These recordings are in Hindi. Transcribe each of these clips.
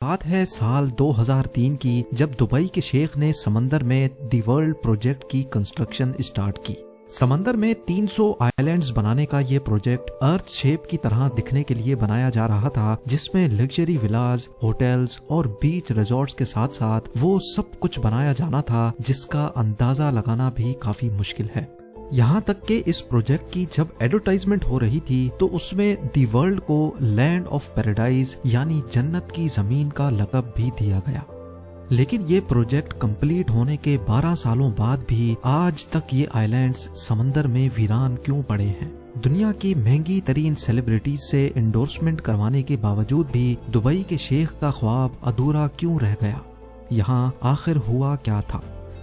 बात है साल 2003 की, जब दुबई के शेख ने समंदर में दी वर्ल्ड प्रोजेक्ट की कंस्ट्रक्शन स्टार्ट की। समंदर में 300 आइलैंड्स बनाने का ये प्रोजेक्ट अर्थ शेप की तरह दिखने के लिए बनाया जा रहा था, जिसमें लग्जरी विलास, होटल्स और बीच रिजॉर्ट्स के साथ साथ वो सब कुछ बनाया जाना था जिसका अंदाजा लगाना भी काफी मुश्किल है। यहाँ तक कि इस प्रोजेक्ट की जब एडवर्टाइजमेंट हो रही थी तो उसमें दी वर्ल्ड को लैंड ऑफ पैराडाइज यानी जन्नत की जमीन का लक़ब भी दिया गया। लेकिन ये प्रोजेक्ट कंप्लीट होने के 12 सालों बाद भी आज तक ये आइलैंड्स समंदर में वीरान क्यों पड़े हैं? दुनिया की महंगी तरीन सेलिब्रिटीज से एंडोर्समेंट करवाने के बावजूद भी दुबई के शेख का ख्वाब अधूरा क्यों रह गया? यहाँ आखिर हुआ क्या था?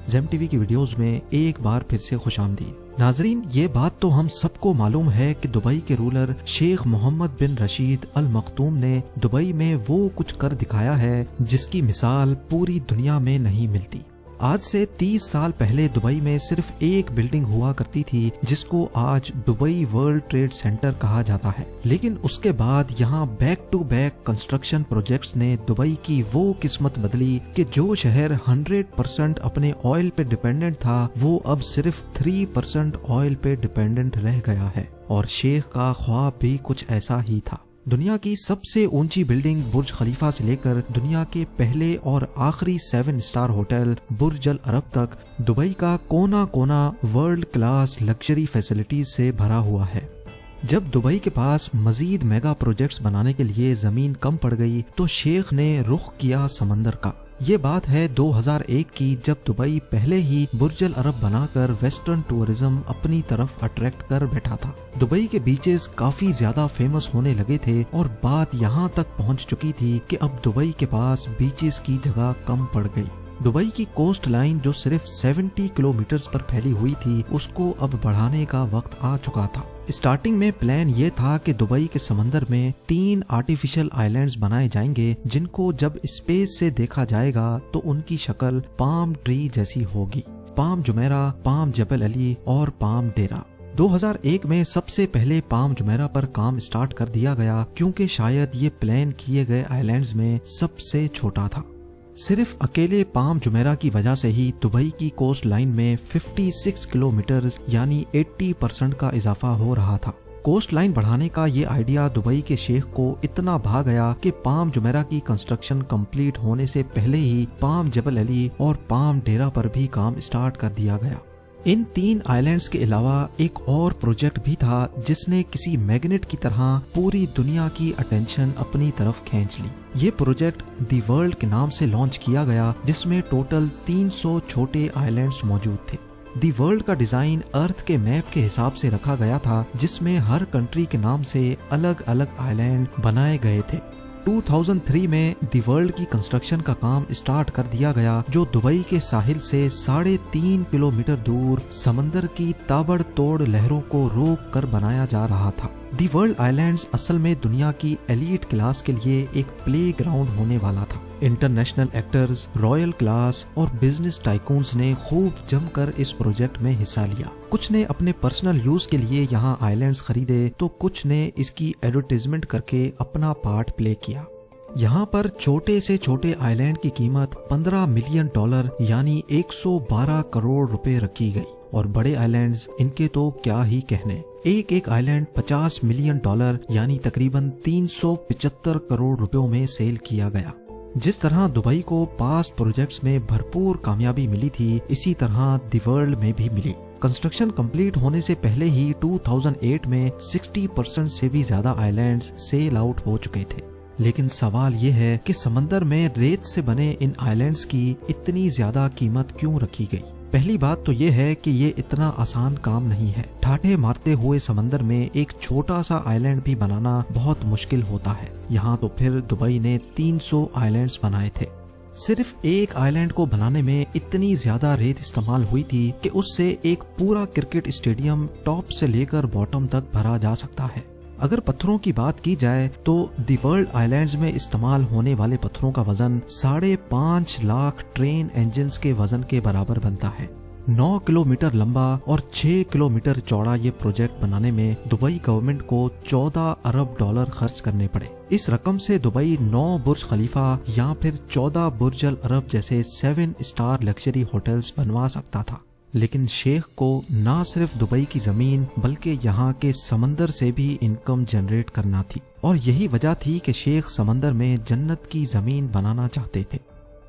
ज़ेम टीवी की वीडियोस में एक बार फिर से खुशामदीद। नाजरीन, ये बात तो हम सबको मालूम है कि दुबई के रूलर शेख मोहम्मद बिन रशीद अल मखतूम ने दुबई में वो कुछ कर दिखाया है जिसकी मिसाल पूरी दुनिया में नहीं मिलती। आज से 30 साल पहले दुबई में सिर्फ एक बिल्डिंग हुआ करती थी जिसको आज दुबई वर्ल्ड ट्रेड सेंटर कहा जाता है, लेकिन उसके बाद यहाँ back to back construction projects ने दुबई की वो किस्मत बदली कि जो शहर 100% अपने ऑयल पे डिपेंडेंट था वो अब सिर्फ 3% ऑयल पे डिपेंडेंट रह गया है। और शेख का ख्वाब भी कुछ ऐसा ही था। दुनिया की सबसे ऊंची बिल्डिंग बुर्ज खलीफा से लेकर दुनिया के पहले और आखिरी 7 स्टार होटल बुर्ज अल अरब तक दुबई का कोना कोना वर्ल्ड क्लास लग्जरी फैसिलिटीज से भरा हुआ है। जब दुबई के पास मजीद मेगा प्रोजेक्ट्स बनाने के लिए जमीन कम पड़ गई तो शेख ने रुख किया समंदर का। ये बात है 2001 की, जब दुबई पहले ही बुर्ज अल अरब बनाकर वेस्टर्न टूरिज्म अपनी तरफ अट्रैक्ट कर बैठा था। दुबई के बीचेस काफी ज्यादा फेमस होने लगे थे और बात यहाँ तक पहुँच चुकी थी कि अब दुबई के पास बीचेस की जगह कम पड़ गई। दुबई की कोस्ट लाइन जो सिर्फ 70 किलोमीटर पर फैली हुई थी उसको अब बढ़ाने का वक्त आ चुका था। स्टार्टिंग में प्लान ये था कि दुबई के समंदर में 3 आर्टिफिशियल आइलैंड्स बनाए जाएंगे जिनको जब स्पेस से देखा जाएगा तो उनकी शक्ल पाम ट्री जैसी होगी। पाम जुमेरा, पाम जबल अली और पाम डेरा। 2001 में सबसे पहले पाम जुमेरा पर काम स्टार्ट कर दिया गया क्योंकि शायद ये प्लान किए गए आइलैंड्स में सबसे छोटा था। सिर्फ अकेले पाम जुमेरा की वजह से ही दुबई की कोस्ट लाइन में 56 किलोमीटर यानी 80% का इजाफा हो रहा था। कोस्ट लाइन बढ़ाने का ये आइडिया दुबई के शेख को इतना भा गया कि पाम जुमेरा की कंस्ट्रक्शन कंप्लीट होने से पहले ही पाम जबल अली और पाम डेरा पर भी काम स्टार्ट कर दिया गया। इन 3 आइलैंड्स के अलावा एक और प्रोजेक्ट भी था जिसने किसी मैग्नेट की तरह पूरी दुनिया की अटेंशन अपनी तरफ खींच ली। ये प्रोजेक्ट दी वर्ल्ड के नाम से लॉन्च किया गया जिसमें टोटल 300 छोटे आइलैंड्स मौजूद थे। दी वर्ल्ड का डिजाइन अर्थ के मैप के हिसाब से रखा गया था जिसमें हर कंट्री के नाम से अलग अलग आइलैंड बनाए गए थे। 2003 में दी वर्ल्ड की कंस्ट्रक्शन का काम स्टार्ट कर दिया गया जो दुबई के साहिल से 3.5 किलोमीटर दूर समंदर की ताबड़तोड़ लहरों को रोक कर बनाया जा रहा था। दी वर्ल्ड आइलैंड्स असल में दुनिया की एलीट क्लास के लिए एक प्ले ग्राउंड होने वाला था। इंटरनेशनल एक्टर्स, रॉयल क्लास और बिजनेस टाइकून्स ने खूब जमकर इस प्रोजेक्ट में हिस्सा लिया। कुछ ने अपने पर्सनल यूज के लिए यहाँ आइलैंड्स खरीदे तो कुछ ने इसकी एडवर्टाइजमेंट करके अपना पार्ट प्ले किया। यहाँ पर छोटे से छोटे आइलैंड की कीमत $15 मिलियन यानी 112 करोड़ रुपए रखी गई और बड़े आइलैंड्स इनके तो क्या ही कहने। एक आइलैंड $50 मिलियन यानी तकरीबन 375 करोड़ रुपयों में सेल किया गया। जिस तरह दुबई को पास्ट प्रोजेक्ट्स में भरपूर कामयाबी मिली थी इसी तरह दी वर्ल्ड में भी मिली। कंस्ट्रक्शन कंप्लीट होने से पहले ही 2008 में 60% से भी ज्यादा आइलैंड्स सेल आउट हो चुके थे। लेकिन सवाल ये है कि समंदर में रेत से बने इन आइलैंड्स की इतनी ज्यादा कीमत क्यों रखी गई? पहली बात तो ये है कि ये इतना आसान काम नहीं है। ठाठे मारते हुए समंदर में एक छोटा सा आइलैंड भी बनाना बहुत मुश्किल होता है। यहाँ तो फिर दुबई ने 300 आइलैंड्स बनाए थे। सिर्फ एक आइलैंड को बनाने में इतनी ज्यादा रेत इस्तेमाल हुई थी कि उससे एक पूरा क्रिकेट स्टेडियम टॉप से लेकर बॉटम तक भरा जा सकता है। अगर पत्थरों की बात की जाए तो दी वर्ल्ड आइलैंड्स में इस्तेमाल होने वाले पत्थरों का वजन 5.5 लाख ट्रेन इंजन्स के वजन के बराबर बनता है। 9 किलोमीटर लंबा और 6 किलोमीटर चौड़ा ये प्रोजेक्ट बनाने में दुबई गवर्नमेंट को 14 अरब डॉलर खर्च करने पड़े। इस रकम से दुबई 9 बुर्ज खलीफा या फिर 14 बुर्ज अल अरब जैसे 7 स्टार लग्जरी होटल्स बनवा सकता था। लेकिन शेख को ना सिर्फ दुबई की जमीन बल्कि यहाँ के समंदर से भी इनकम जनरेट करना थी, और यही वजह थी कि शेख समंदर में जन्नत की जमीन बनाना चाहते थे।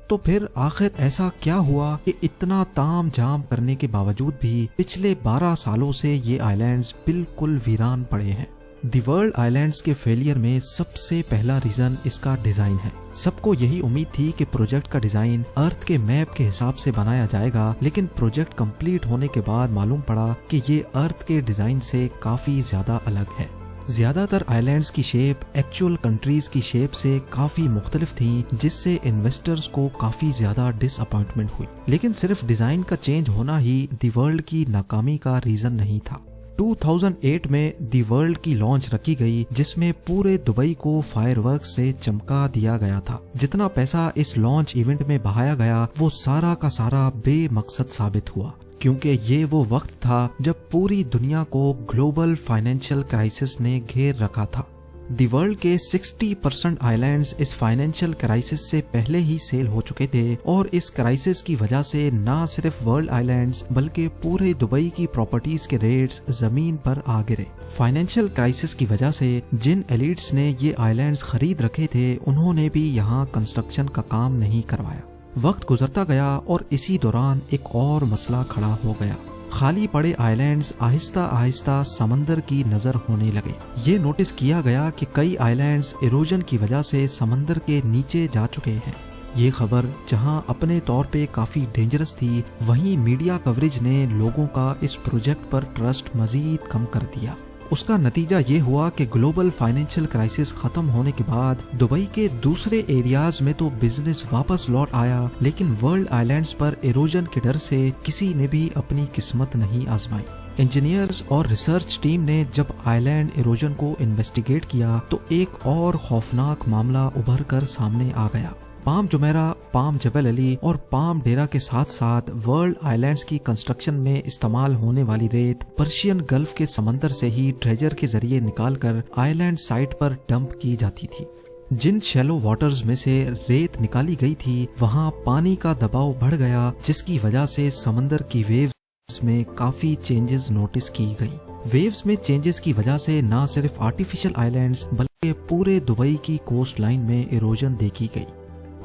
तो फिर आखिर ऐसा क्या हुआ कि इतना ताम झाम करने के बावजूद भी पिछले 12 सालों से ये आइलैंड्स बिल्कुल वीरान पड़े हैं। दी वर्ल्ड आइलैंड्स के फेलियर में सबसे पहला रीजन इसका डिजाइन है। सबको यही उम्मीद थी कि प्रोजेक्ट का डिजाइन अर्थ के मैप के हिसाब से बनाया जाएगा, लेकिन प्रोजेक्ट कंप्लीट होने के बाद मालूम पड़ा कि ये अर्थ के डिजाइन से काफी ज्यादा अलग है। ज्यादातर आइलैंड्स की शेप एक्चुअल कंट्रीज की शेप से काफी मुख्तलिफ थी, जिससे इन्वेस्टर्स को काफी ज्यादा डिसअपॉइंटमेंट हुई। लेकिन सिर्फ डिजाइन का चेंज होना ही दी वर्ल्ड की नाकामी का रीजन नहीं था। 2008 में दी वर्ल्ड की लॉन्च रखी गई, जिसमें पूरे दुबई को फायरवर्क्स से चमका दिया गया था। जितना पैसा इस लॉन्च इवेंट में बहाया गया वो सारा का सारा बेमकसद साबित हुआ, क्योंकि ये वो वक्त था जब पूरी दुनिया को ग्लोबल फाइनेंशियल क्राइसिस ने घेर रखा था। दी वर्ल्ड के 60% आइलैंड्स इस फाइनेंशियल क्राइसिस से पहले ही सेल हो चुके थे, और इस क्राइसिस की वजह से ना सिर्फ वर्ल्ड आइलैंड्स बल्कि पूरे दुबई की प्रॉपर्टीज के रेट्स जमीन पर आ गिरे। फाइनेंशियल क्राइसिस की वजह से जिन एलिट्स ने ये आइलैंड्स खरीद रखे थे उन्होंने भी यहाँ कंस्ट्रक्शन का काम नहीं करवाया। वक्त गुजरता गया और इसी दौरान एक और मसला खड़ा हो गया। खाली पड़े आइलैंड्स आहिस्ता आहिस्ता समंदर की नजर होने लगे। ये नोटिस किया गया कि कई आइलैंड्स इरोजन की वजह से समंदर के नीचे जा चुके हैं। ये खबर जहां अपने तौर पे काफी डेंजरस थी, वहीं मीडिया कवरेज ने लोगों का इस प्रोजेक्ट पर ट्रस्ट मजीद कम कर दिया। उसका नतीजा ये हुआ कि ग्लोबल फाइनेंशियल क्राइसिस खत्म होने के बाद दुबई के दूसरे एरियाज में तो बिजनेस वापस लौट आया, लेकिन वर्ल्ड आइलैंड्स पर इरोजन के डर से किसी ने भी अपनी किस्मत नहीं आजमाई। इंजीनियर्स और रिसर्च टीम ने जब आइलैंड इरोजन को इन्वेस्टिगेट किया तो एक और खौफनाक मामला उभर कर सामने आ गया। पाम जुमेरा, पाम जबल अली और पाम डेरा के साथ साथ वर्ल्ड आइलैंड्स की कंस्ट्रक्शन में इस्तेमाल होने वाली रेत पर्शियन गल्फ के समंदर से ही ट्रेजर के जरिए निकालकर आइलैंड साइट पर डंप की जाती थी। जिन शैलो वाटर्स में से रेत निकाली गई थी वहां पानी का दबाव बढ़ गया, जिसकी वजह से समंदर की वेव्स में काफी चेंजेस नोटिस की गई। वेव्स में चेंजेस की वजह से न सिर्फ आर्टिफिशियल आइलैंड्स बल्कि पूरे दुबई की कोस्ट लाइन में इरोजन देखी गई।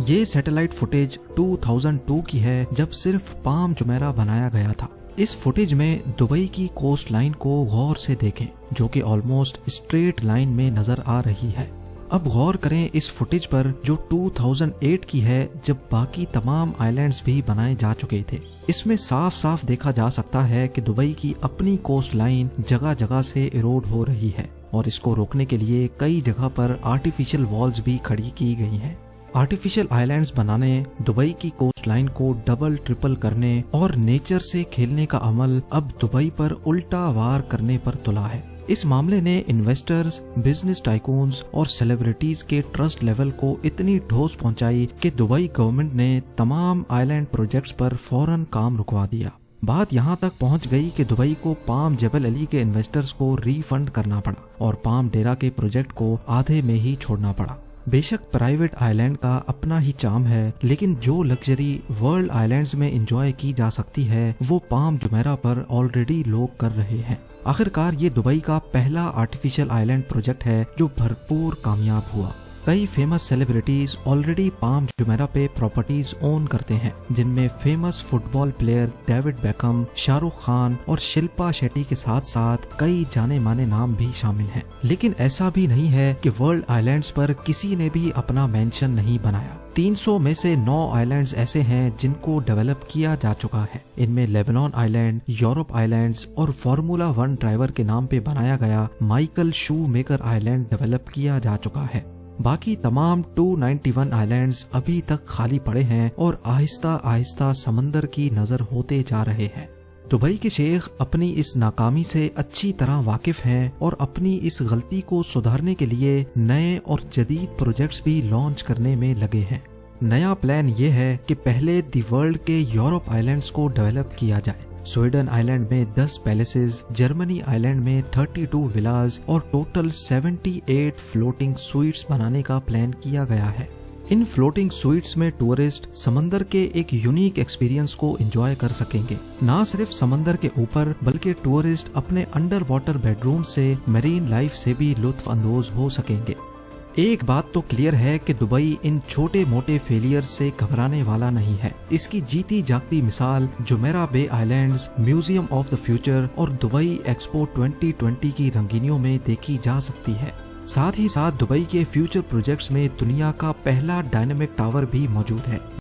ये सैटेलाइट फुटेज 2002 की है, जब सिर्फ पाम जुमेरा बनाया गया था। इस फुटेज में दुबई की कोस्ट लाइन को गौर से देखें, जो कि ऑलमोस्ट स्ट्रेट लाइन में नजर आ रही है। अब गौर करें इस फुटेज पर जो 2008 की है, जब बाकी तमाम आइलैंड्स भी बनाए जा चुके थे। इसमें साफ साफ देखा जा सकता है कि दुबई की अपनी कोस्ट लाइन जगह जगह से इरोड हो रही है, और इसको रोकने के लिए कई जगह पर आर्टिफिशियल वॉल्स भी खड़ी की गई हैं। आर्टिफिशियल आइलैंड्स बनाने, दुबई की कोस्ट लाइन को डबल ट्रिपल करने और नेचर से खेलने का अमल अब दुबई पर उल्टा वार करने पर तुला है। इस मामले ने इन्वेस्टर्स, बिजनेस टाइकून्स और सेलिब्रिटीज के ट्रस्ट लेवल को इतनी ठोस पहुंचाई कि दुबई गवर्नमेंट ने तमाम आइलैंड प्रोजेक्ट्स पर फौरन काम रुकवा दिया। बात यहाँ तक पहुँच गई कि दुबई को पाम जबल अली के इन्वेस्टर्स को रिफंड करना पड़ा और पाम डेरा के प्रोजेक्ट को आधे में ही छोड़ना पड़ा। बेशक प्राइवेट आइलैंड का अपना ही चार्म है, लेकिन जो लग्जरी वर्ल्ड आइलैंड्स में एंजॉय की जा सकती है वो पाम जुमेरा पर ऑलरेडी लोग कर रहे हैं। आखिरकार ये दुबई का पहला आर्टिफिशियल आइलैंड प्रोजेक्ट है जो भरपूर कामयाब हुआ। कई famous celebrities already palm Jumeirah पे प्रॉपर्टीज ओन करते हैं, जिनमें famous football player David Beckham, Shahrukh Khan और शिल्पा शेट्टी के साथ साथ कई जाने माने नाम भी शामिल हैं। लेकिन ऐसा भी नहीं है कि वर्ल्ड आइलैंड्स पर किसी ने भी अपना मेंशन नहीं बनाया। 300 में से 9 आइलैंड्स ऐसे हैं जिनको डेवलप किया जा चुका है। इनमें लेबनान आइलैंड, यूरोप आइलैंड्स और फार्मूला 1 ड्राइवर के नाम पे बनाया गया माइकल शू मेकर आइलैंड डेवलप किया जा चुका है। बाकी तमाम 291 आइलैंड्स अभी तक खाली पड़े हैं और आहिस्ता आहिस्ता समंदर की नजर होते जा रहे हैं। दुबई के शेख अपनी इस नाकामी से अच्छी तरह वाकिफ हैं और अपनी इस गलती को सुधारने के लिए नए और जदीद प्रोजेक्ट्स भी लॉन्च करने में लगे हैं। नया प्लान ये है कि पहले दी वर्ल्ड के यूरोप आइलैंड्स को डेवलप किया जाए। स्वीडन आइलैंड में 10 पैलेसेस, जर्मनी आइलैंड में 32 विलास और टोटल 78 फ्लोटिंग स्वीट्स बनाने का प्लान किया गया है। इन फ्लोटिंग स्वीट्स में टूरिस्ट समंदर के एक यूनिक एक्सपीरियंस को एंजॉय कर सकेंगे। ना सिर्फ समंदर के ऊपर बल्कि टूरिस्ट अपने अंडर वाटर बेडरूम से मरीन लाइफ से भी लुत्फ अंदोज हो सकेंगे। एक बात तो क्लियर है कि दुबई इन छोटे मोटे फेलियर से घबराने वाला नहीं है। इसकी जीती जागती मिसाल Jumeirah Bay islands, museum of the future और दुबई एक्सपो 2020 की रंगीनियों में देखी जा सकती है। साथ ही साथ दुबई के फ्यूचर प्रोजेक्ट्स में दुनिया का पहला डायनामिक टावर भी मौजूद है।